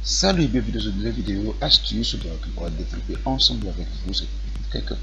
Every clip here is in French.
Salut et bienvenue dans une nouvelle vidéo astuce donc on va développer ensemble avec vous quelques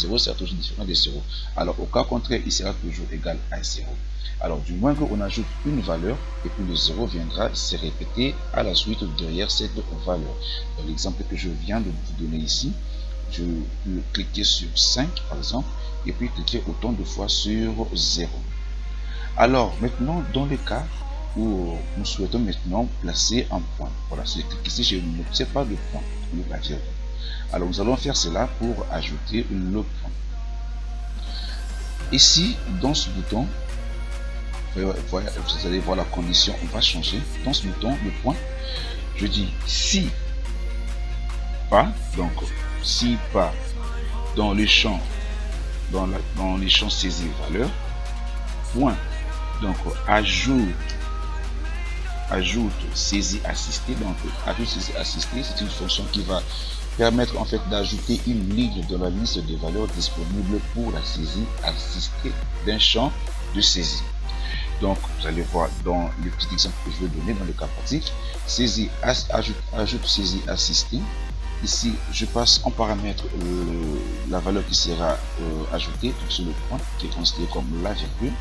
0 sera toujours différent de 0. Alors au cas contraire, il sera toujours égal à 0. Alors du moins qu'on ajoute une valeur et puis le 0 viendra se répéter à la suite derrière cette valeur. Dans l'exemple que je viens de vous donner ici, je peux cliquer sur 5 par exemple et puis cliquer autant de fois sur 0. Alors maintenant, dans le cas où nous souhaitons maintenant placer un point, voilà, c'est ici je n'obtiens pas de point, la virgule. Alors nous allons faire cela pour ajouter le point. Ici, dans ce bouton, vous allez voir la condition, on va changer. Dans ce bouton, le point, je dis si pas, donc si pas dans les champs, dans les champs saisis valeur, point, donc ajoute saisie assistée. Donc ajoute saisie assistée, c'est une fonction qui va permettre en fait d'ajouter une ligne dans la liste des valeurs disponibles pour la saisie assistée d'un champ de saisie. Donc vous allez voir dans le petit exemple que je vais donner dans le cas pratique, saisie ajoute saisie assistée. Ici je passe en paramètre la valeur qui sera ajoutée, donc sur le point qui est considéré comme la virgule.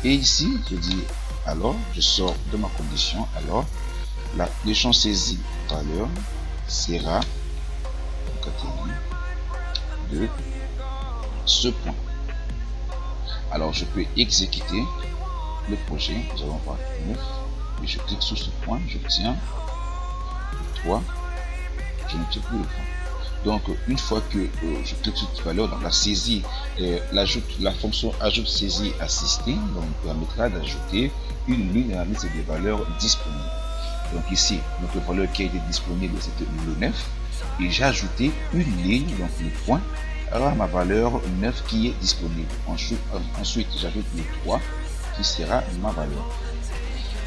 Et ici je dis alors, je sors de ma condition, alors le champ saisi valeur sera de ce point. Alors je peux exécuter le projet, nous allons voir 9 et je clique sur ce point, j'obtiens 3, je n'obtiens plus le point. Donc une fois que je clique sur cette valeur, dans la saisie, la fonction ajoute saisie assistée donc permettra d'ajouter une ligne à la liste des valeurs disponibles. Donc ici, notre valeur qui a été disponible c'était le 9 et j'ai ajouté une ligne, donc le point, à ma valeur 9 qui est disponible. Ensuite j'ajoute le 3 qui sera ma valeur.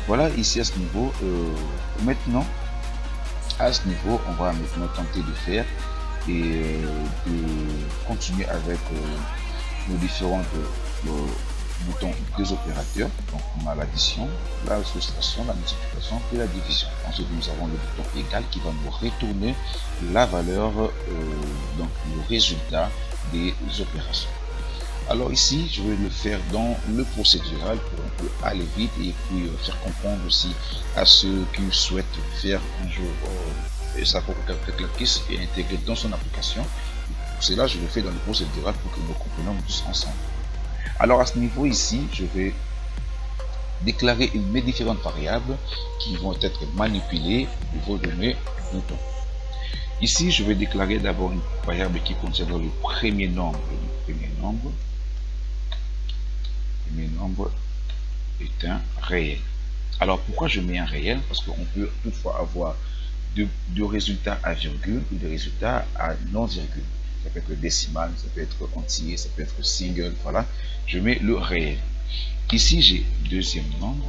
Voilà ici à ce niveau. Maintenant, à ce niveau, on va maintenant tenter de faire et de continuer avec nos différents boutons des opérateurs. Donc on a l'addition, la soustraction, la multiplication et la division. Ensuite nous avons le bouton égal qui va nous retourner la valeur, donc le résultat des opérations. Alors ici je vais le faire dans le procédural pour un peu aller vite et puis faire comprendre aussi à ceux qui souhaitent faire un jour sa propre calculatrice et intégrer dans son application. Pour cela je le fais dans le procédural pour que nous comprenions tous ensemble. Alors à ce niveau ici, je vais déclarer mes différentes variables qui vont être manipulées au niveau de mes boutons. Ici, je vais déclarer d'abord une variable qui contient le premier nombre. Le premier nombre est un réel. Alors pourquoi je mets un réel? Parce qu'on peut toutefois avoir deux résultats à virgule ou des résultats à non-virgule. Ça peut être décimal, ça peut être entier, ça peut être single, voilà. Je mets le réel. Ici, j'ai deuxième nombre.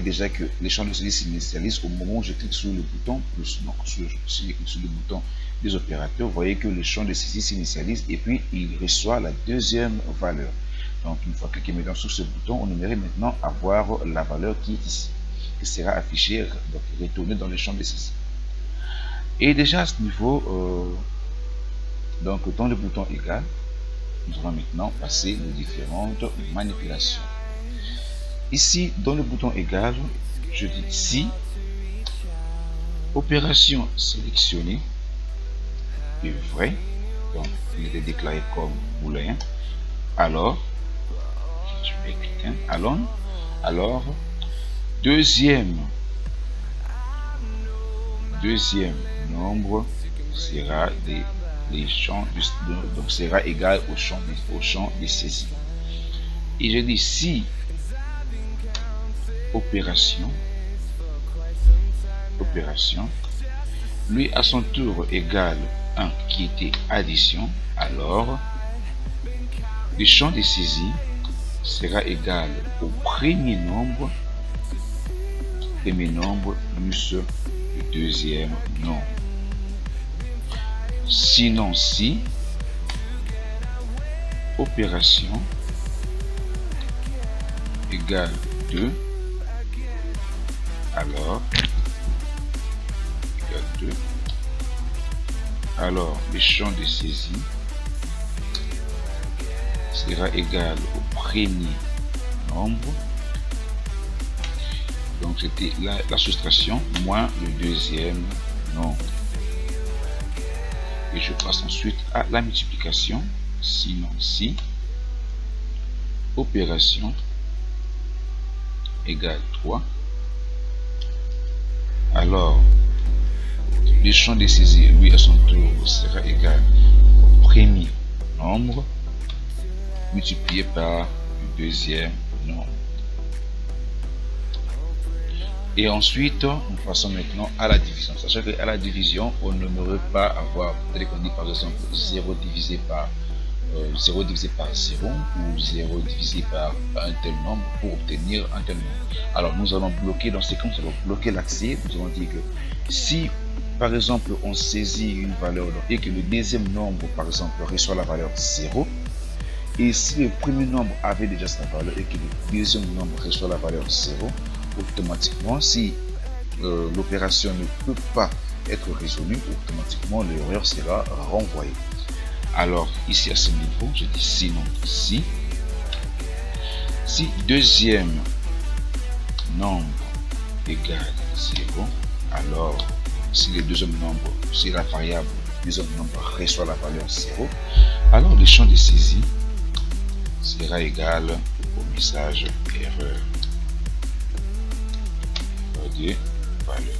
déjà que les champs de saisie s'initialisent au moment où je clique sur le bouton plus. Donc si je clique sur le bouton des opérateurs, vous voyez que le champ de saisie s'initialise et puis il reçoit la deuxième valeur. Donc une fois cliqué maintenant sur ce bouton, on aimerait maintenant avoir la valeur qui est ici, qui sera affichée, donc retournée dans le champ de saisie. Et déjà à ce niveau, donc dans le bouton égal, nous allons maintenant passer les différentes manipulations. Ici, dans le bouton égal, je dis si opération sélectionnée est vrai, donc il était déclaré comme booléen, alors, je vais cliquer, alors deuxième nombre sera les champs donc sera égal au champ de saisie. Et je dis si opération lui à son tour égale 1 qui était addition, alors le champ de saisie sera égal au premier nombre plus le deuxième nombre. Sinon, si opération égale 2, alors le champ de saisie sera égal au premier nombre, donc c'était la soustraction moins le deuxième nombre. Et je passe ensuite à la multiplication. Sinon, si opération égale 3, alors le champ de saisie, lui à son tour, sera égal au premier nombre multiplié par le deuxième nombre. Et ensuite, nous passons maintenant à la division. Sachant qu'à la division, on n'aimerait pas avoir, peut-être qu'on dit par exemple 0 divisé par 0 ou 0 divisé par un tel nombre pour obtenir un tel nombre. Alors nous allons bloquer, dans ces cas, nous allons bloquer l'accès. Nous allons dire que si par exemple on saisit une valeur et que le deuxième nombre par exemple reçoit la valeur 0, et si le premier nombre avait déjà sa valeur et que le deuxième nombre reçoit la valeur 0, automatiquement, si l'opération ne peut pas être résolue, automatiquement l'erreur sera renvoyée. Alors ici à ce niveau, je dis sinon si deuxième nombre égale 0, alors si le deuxième nombre, si la variable deuxième nombre reçoit la valeur 0, alors le champ de saisie sera égal au message erreur de valeur.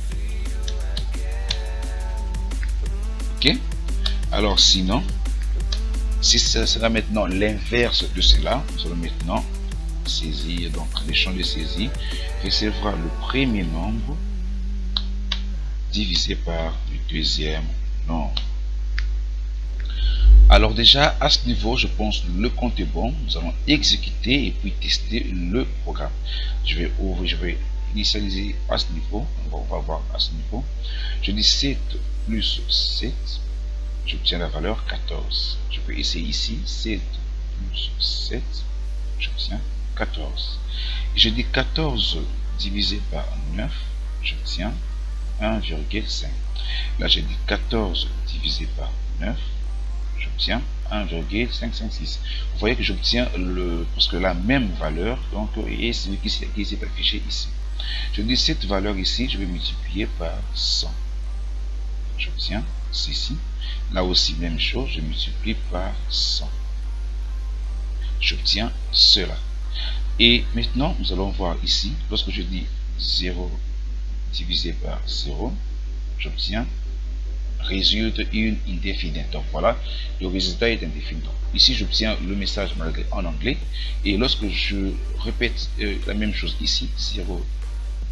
Ok, alors sinon, si ce sera maintenant l'inverse de cela, nous allons maintenant saisir, donc le champ de saisie recevra le premier nombre divisé par le deuxième nombre. Alors déjà à ce niveau, je pense que le compte est bon. Nous allons exécuter et puis tester le programme. Je vais initialiser à ce niveau. On va voir à ce niveau. Je dis 7 plus 7, j'obtiens la valeur 14. Je peux essayer ici 7 plus 7, j'obtiens 14. Et je dis 14 divisé par 9, j'obtiens 1,5. Là j'ai dit 14 divisé par 9, j'obtiens 1,556. Vous voyez que j'obtiens parce que la même valeur, donc, et celui qui s'est affiché ici. Je dis cette valeur ici, je vais multiplier par 100. J'obtiens ceci. Là aussi, même chose, je multiplie par 100. J'obtiens cela. Et maintenant, nous allons voir ici, lorsque je dis 0 divisé par 0, j'obtiens résulte une indéfinie. Donc voilà, le résultat est indéfini. Donc, ici, j'obtiens le message malgré en anglais. Et lorsque je répète la même chose ici, 0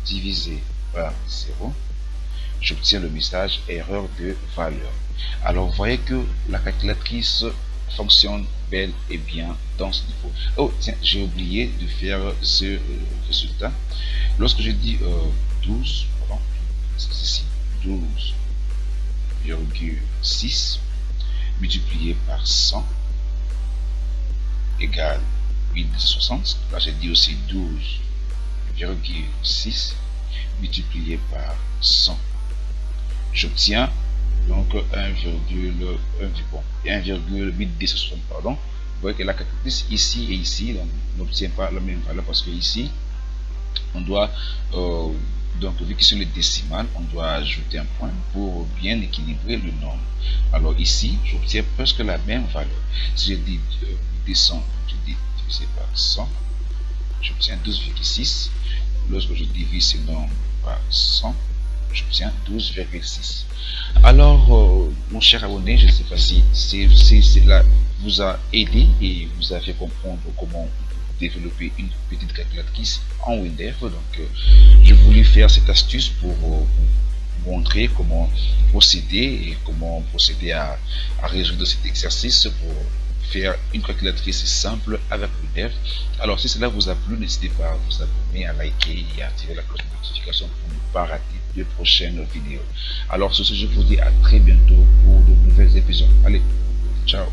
divisé par 0, j'obtiens le message erreur de valeur. Alors, vous voyez que la calculatrice fonctionne bel et bien dans ce niveau. Oh tiens, j'ai oublié de faire ce résultat. Lorsque je dis 12, pardon, c'est ici, 12,6 multiplié par 100 égale 860. Là, j'ai dit aussi 12,6 multiplié par 100. J'obtiens donc 1,860, pardon. Vous voyez que la calculatrice ici et ici n'obtient pas la même valeur parce que ici, on doit, donc vu que c'est le décimal, on doit ajouter un point pour bien équilibrer le nombre. Alors ici, j'obtiens presque la même valeur. Si je dis 800, je dis divisé par 100, j'obtiens 12,6. Lorsque je divise ce nombre par 100, j'obtiens 12,6. Alors, mon cher abonné, je ne sais pas si cela vous a aidé et vous a fait comprendre comment développer une petite calculatrice en WinDev. Donc, je voulais faire cette astuce pour vous montrer comment procéder et comment procéder à résoudre cet exercice pour faire une calculatrice simple avec WinDev. Alors si cela vous a plu, n'hésitez pas à vous abonner, à liker et à activer la cloche de notification pour ne pas rater de prochaines vidéos. Alors sur ce, je vous dis à très bientôt pour de nouvelles épisodes. Allez, ciao.